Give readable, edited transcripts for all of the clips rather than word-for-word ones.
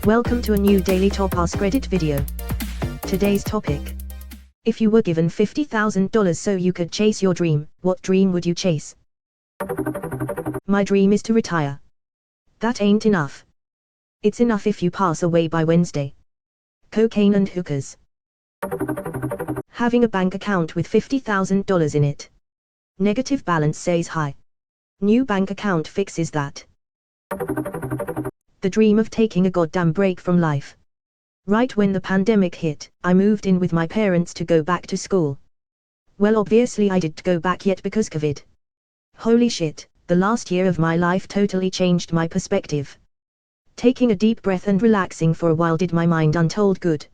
Welcome to a new Daily Top Askreddit video. Today's topic. If you were given $50,000 so you could chase your dream, what dream would you chase? My dream is to retire. That ain't enough. It's enough if you pass away by Wednesday. Cocaine and hookers. Having a bank account with $50,000 in it. Negative balance says hi. New bank account fixes that. The dream of taking a goddamn break from life. Right when the pandemic hit, I moved in with my parents to go back to school. Well, obviously I didn't go back yet because COVID. Holy shit, the last year of my life totally changed my perspective. Taking a deep breath and relaxing for a while did my mind untold good.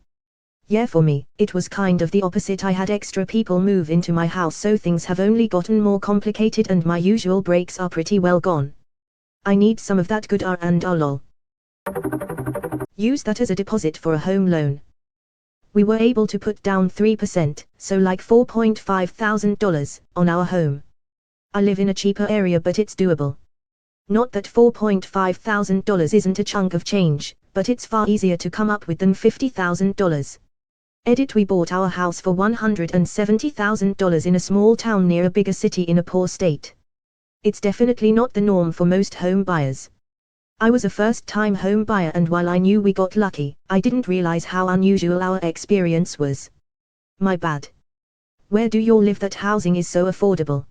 Yeah, for me, it was kind of the opposite. I had extra people move into my house, so things have only gotten more complicated and my usual breaks are pretty well gone. I need some of that good and lol. Use that as a deposit for a home loan. We were able to put down 3%, so like $4,500, on our home. I live in a cheaper area but it's doable. Not that $4,500 isn't a chunk of change, but it's far easier to come up with than $50,000. Edit: we bought our house for $170,000 in a small town near a bigger city in a poor state. It's definitely not the norm for most home buyers. I was a first-time home buyer, and while I knew we got lucky, I didn't realize how unusual our experience was. My bad. Where do you all live that housing is so affordable?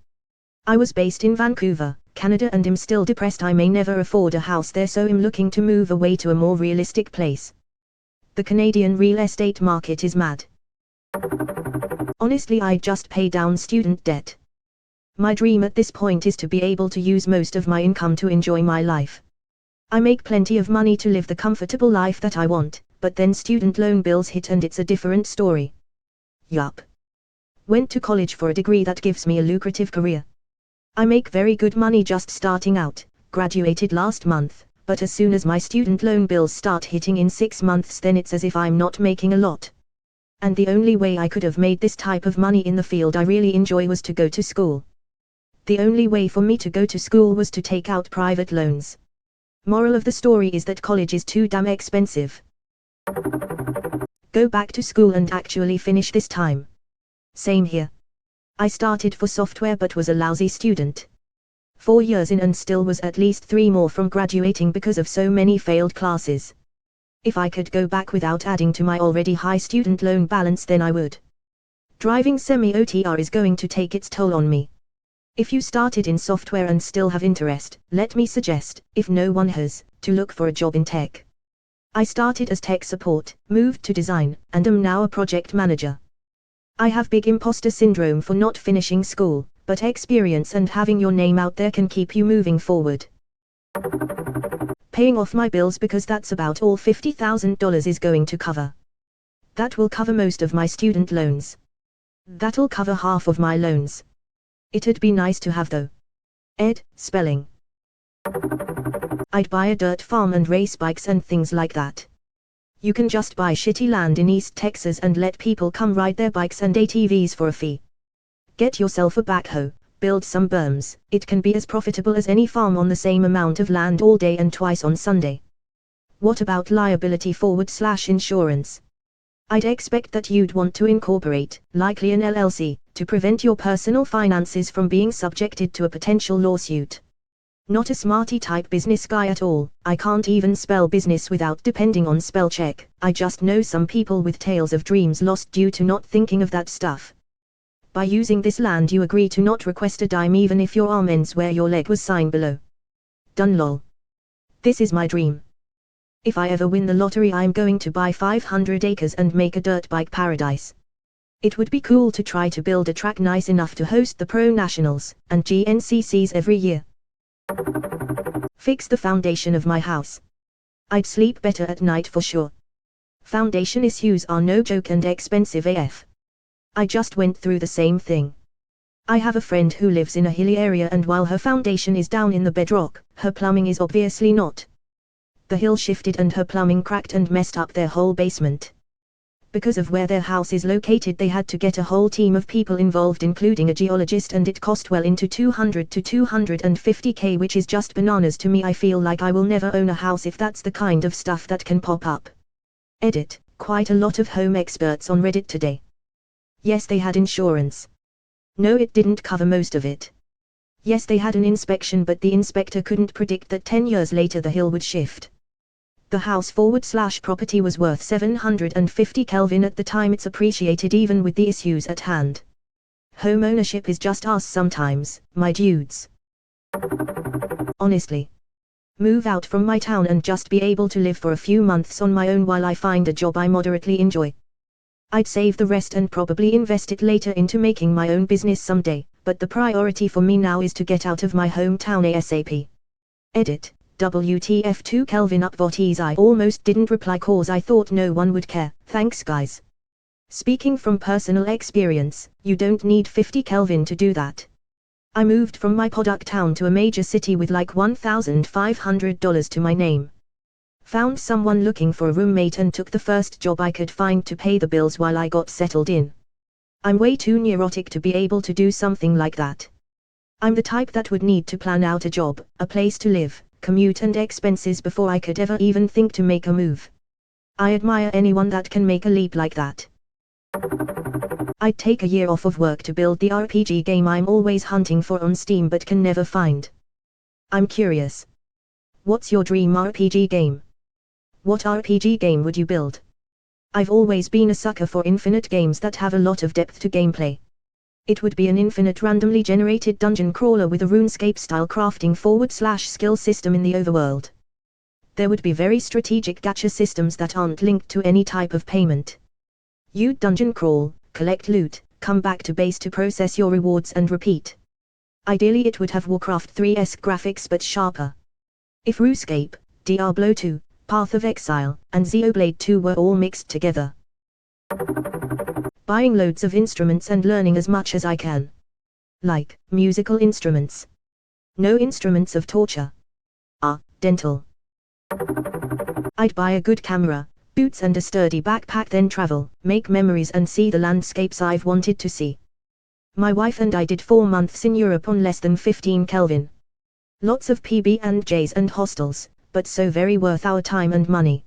I was based in Vancouver, Canada, and am still depressed I may never afford a house there, so I'm looking to move away to a more realistic place. The Canadian real estate market is mad. Honestly, I just pay down student debt. My dream at this point is to be able to use most of my income to enjoy my life. I make plenty of money to live the comfortable life that I want, but then student loan bills hit and it's a different story. Yup. Went to college for a degree that gives me a lucrative career. I make very good money just starting out, graduated last month, but as soon as my student loan bills start hitting in 6 months, then it's as if I'm not making a lot. And the only way I could have made this type of money in the field I really enjoy was to go to school. The only way for me to go to school was to take out private loans. Moral of the story is that college is too damn expensive. Go back to school and actually finish this time. Same here. I started for software but was a lousy student. 4 years in and still was at least 3 more from graduating because of so many failed classes. If I could go back without adding to my already high student loan balance, then I would. Driving semi-OTR is going to take its toll on me. If you started in software and still have interest, let me suggest, if no one has, to look for a job in tech. I started as tech support, moved to design, and am now a project manager. I have big imposter syndrome for not finishing school, but experience and having your name out there can keep you moving forward. Paying off my bills, because that's about all $50,000 is going to cover. That will cover most of my student loans. That'll cover half of my loans. It'd be nice to have though. Spelling. I'd buy a dirt farm and race bikes and things like that. You can just buy shitty land in East Texas and let people come ride their bikes and ATVs for a fee. Get yourself a backhoe, build some berms. It can be as profitable as any farm on the same amount of land all day and twice on Sunday. What about liability / insurance? I'd expect that you'd want to incorporate, likely an LLC, to prevent your personal finances from being subjected to a potential lawsuit. Not a smarty type business guy at all. I can't even spell business without depending on spell check. I just know some people with tales of dreams lost due to not thinking of that stuff. By using this land you agree to not request a dime even if your arm ends where your leg was signed below. Done lol. This is my dream. If I ever win the lottery, I'm going to buy 500 acres and make a dirt bike paradise. It would be cool to try to build a track nice enough to host the Pro Nationals and GNCCs every year. Fix the foundation of my house. I'd sleep better at night for sure. Foundation issues are no joke and expensive AF. I just went through the same thing. I have a friend who lives in a hilly area, and while her foundation is down in the bedrock, her plumbing is obviously not. The hill shifted and her plumbing cracked and messed up their whole basement. Because of where their house is located, they had to get a whole team of people involved, including a geologist, and it cost well into 200 to 250k, which is just bananas to me. I feel like I will never own a house if that's the kind of stuff that can pop up. Edit. Quite a lot of home experts on Reddit today. Yes, they had insurance. No, it didn't cover most of it. Yes, they had an inspection, but the inspector couldn't predict that 10 years later the hill would shift. The house/property was worth 750 Kelvin at the time. It's appreciated even with the issues at hand. Home ownership is just us sometimes, my dudes. Honestly. Move out from my town and just be able to live for a few months on my own while I find a job I moderately enjoy. I'd save the rest and probably invest it later into making my own business someday, but the priority for me now is to get out of my hometown ASAP. Edit. WTF2 Kelvin upvotes. I almost didn't reply cause I thought no one would care. Thanks guys. Speaking from personal experience, you don't need 50 Kelvin to do that. I moved from my podunk town to a major city with like $1,500 to my name. Found someone looking for a roommate and took the first job I could find to pay the bills while I got settled in. I'm way too neurotic to be able to do something like that. I'm the type that would need to plan out a job, a place to live, commute and expenses before I could ever even think to make a move. I admire anyone that can make a leap like that. I'd take a year off of work to build the RPG game I'm always hunting for on Steam but can never find. I'm curious. What's your dream RPG game? What RPG game would you build? I've always been a sucker for infinite games that have a lot of depth to gameplay. It would be an infinite randomly generated dungeon crawler with a RuneScape-style crafting/skill system in the overworld. There would be very strategic gacha systems that aren't linked to any type of payment. You'd dungeon crawl, collect loot, come back to base to process your rewards and repeat. Ideally it would have Warcraft 3-esque graphics but sharper. If RuneScape, Diablo 2, Path of Exile, and Xenoblade 2 were all mixed together. Buying loads of instruments and learning as much as I can. Like, musical instruments. No instruments of torture. Dental. I'd buy a good camera, boots and a sturdy backpack, then travel, make memories and see the landscapes I've wanted to see. My wife and I did 4 months in Europe on less than 15 Kelvin. Lots of PB&Js and hostels, but so very worth our time and money.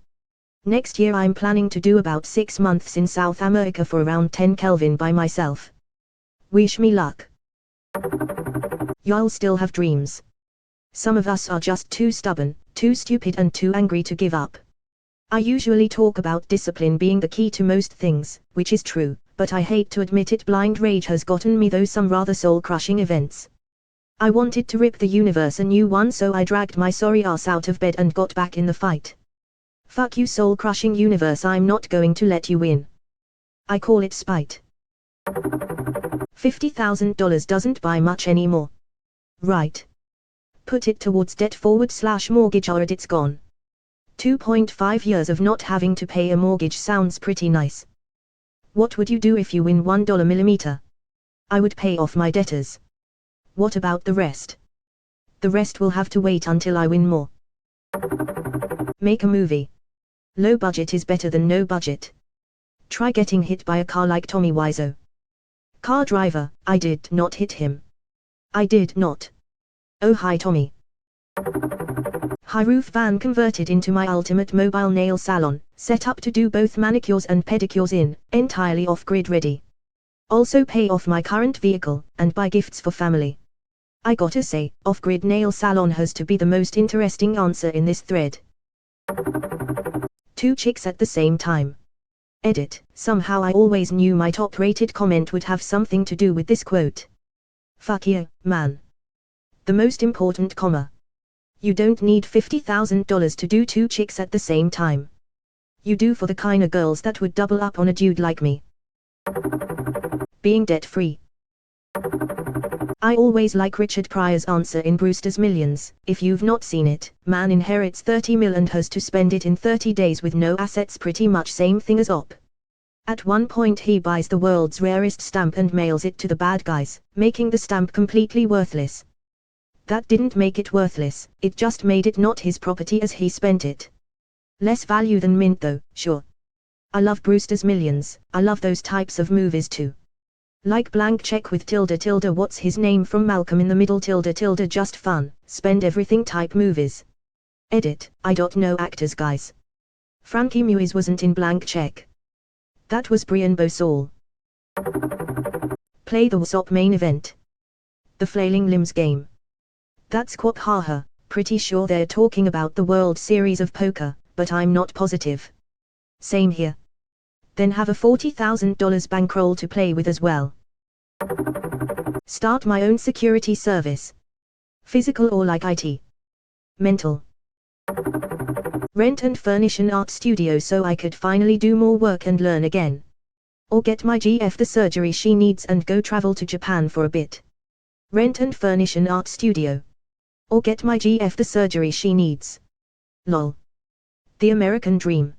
Next year I'm planning to do about 6 months in South America for around 10 Kelvin by myself. Wish me luck. Y'all still have dreams. Some of us are just too stubborn, too stupid and too angry to give up. I usually talk about discipline being the key to most things, which is true, but I hate to admit it, blind rage has gotten me through some rather soul-crushing events. I wanted to rip the universe a new one, so I dragged my sorry ass out of bed and got back in the fight. Fuck you, soul-crushing universe, I'm not going to let you win. I call it spite. $50,000 doesn't buy much anymore. Right. Put it towards debt/mortgage or it's gone. 2.5 years of not having to pay a mortgage sounds pretty nice. What would you do if you win $1 I would pay off my debtors. What about the rest? The rest will have to wait until I win more. Make a movie. Low budget is better than no budget. Try getting hit by a car like Tommy Wiseau. Car driver, I did not hit him. I did not. Oh hi Tommy. High roof van converted into my ultimate mobile nail salon, set up to do both manicures and pedicures in, entirely off-grid ready. Also pay off my current vehicle, and buy gifts for family. I gotta say, off-grid nail salon has to be the most interesting answer in this thread. 2 chicks at the same time. Edit. Somehow I always knew my top-rated comment would have something to do with this quote. Fuck you, man. The most important comma. You don't need $50,000 to do 2 chicks at the same time. You do for the kinda girls that would double up on a dude like me. Being debt-free. I always like Richard Pryor's answer in Brewster's Millions. If you've not seen it, man inherits 30 mil and has to spend it in 30 days with no assets, pretty much same thing as op. At one point he buys the world's rarest stamp and mails it to the bad guys, making the stamp completely worthless. That didn't make it worthless, it just made it not his property as he spent it. Less value than mint though, sure. I love Brewster's Millions, I love those types of movies too. Like blank check with tilde tilde what's his name from Malcolm in the Middle tilde tilde just fun, spend everything type movies. Edit, I don't know actors guys. Frankie Muniz wasn't in blank check. That was Brian Bosall. Play the WhatsApp main event. The Flailing Limbs game. That's quap haha, pretty sure they're talking about the World Series of Poker, but I'm not positive. Same here. Then have a $40,000 bankroll to play with as well. Start my own security service. Physical or like IT. Mental. Rent and furnish an art studio so I could finally do more work and learn again. Or get my GF the surgery she needs and go travel to Japan for a bit. Rent and furnish an art studio. Or get my GF the surgery she needs. Lol. The American dream.